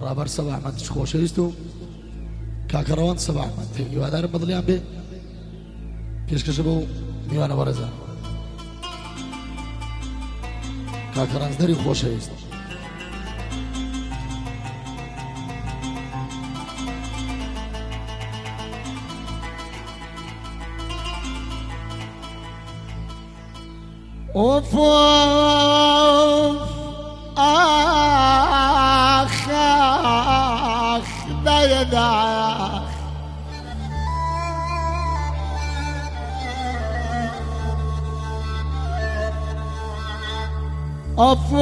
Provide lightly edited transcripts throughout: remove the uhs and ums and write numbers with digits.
رابر سبع من تشخوش يستو كاكروان سبع من في وهذا مضليان به كيش كشبو ميوانا ورزان كاكران زدري خوش يستو اوف اخ دايدا اوف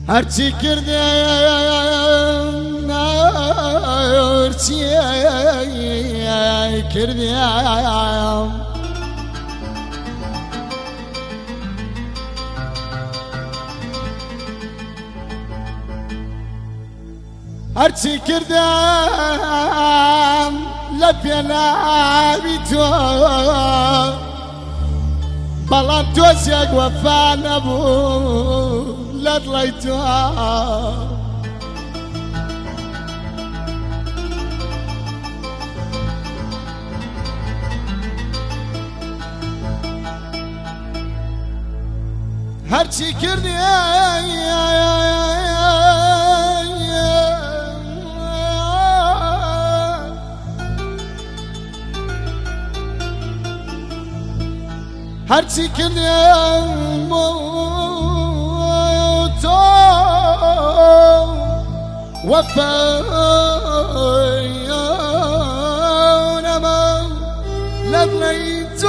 هرچی کردم هرچی کردم هرچی کردم لپینا بیتو بلام توزیق وفا نبود لا طلعتها هرچی کردی هرچی کردی وفانا ما لدليتو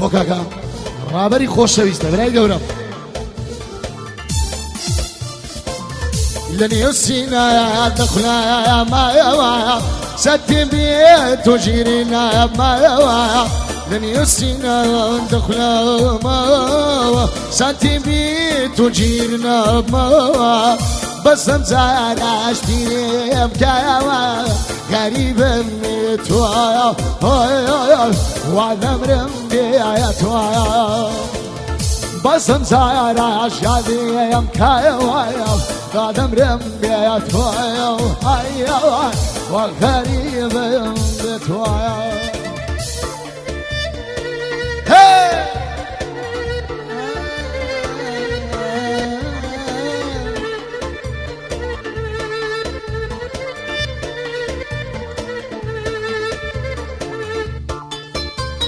وكاكا رابري خوش شويسته براي قورم لن يسينا دخلنا ما يوا ستي بيت وجيرنا ما يوا لن يسينا دخلنا ما ستي بيت وجيرنا ما بس امزال اشتي بكاوا غريب متوا وعذمر بيتوا بس امزال اشتي بكاوا قدم رميت ويا والغريب بتويا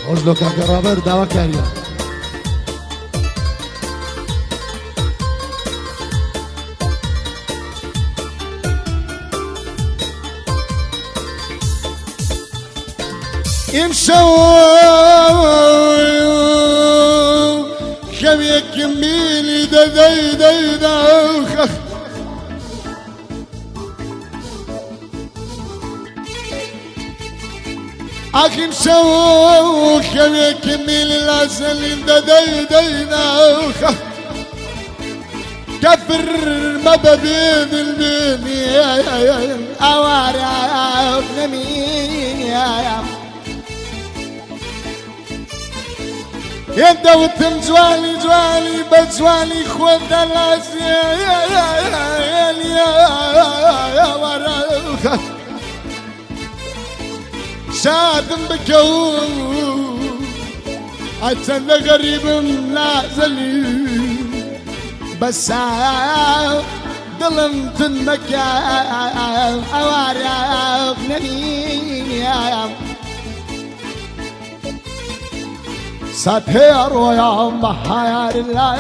وجلو كاكا رابر داوا كاريا امشوا خبيك ميلي دا دا دا دا اخي امشوا خبيك ميلي لازل دا دا دا دا كفر ما ببين البين اوارا نمين يا يبدا وتم جوالي جوالي بجوالي خود الازي يا وراك شادم بكو عتن غريب نازلي بس ظلمت المكان اوارق نمين يا ساتير ويا محير لا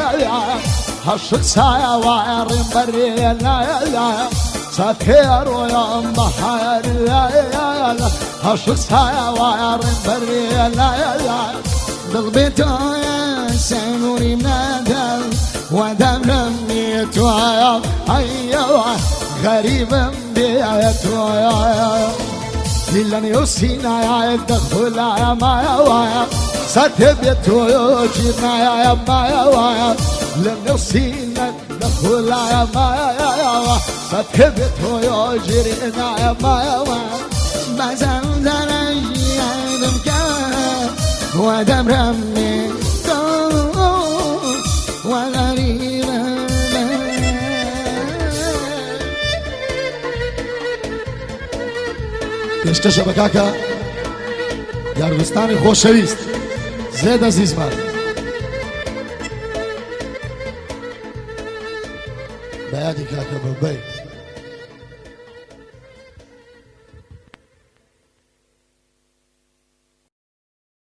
هشك سايا وعر بري لا ساتير ويا محير لا هشك سايا وعر بري لا ضغبت يا سنوري منادل ودمرم بيتوايا أيوة غريبا بيتوايا لن يوسينا يا الدخول يا مايا وايا ستبيت ويوجينا يا مايا وايا لن يوسينا الدخول يا مايا ستبيت ويوجينا يا مايا وايا ما زلنا يعلم كان ودم رمي وغريبا پێشکەشە بە کاکە یارگستانی خۆشەویست زێدە زیزمان بەیادی کاکە بەبەی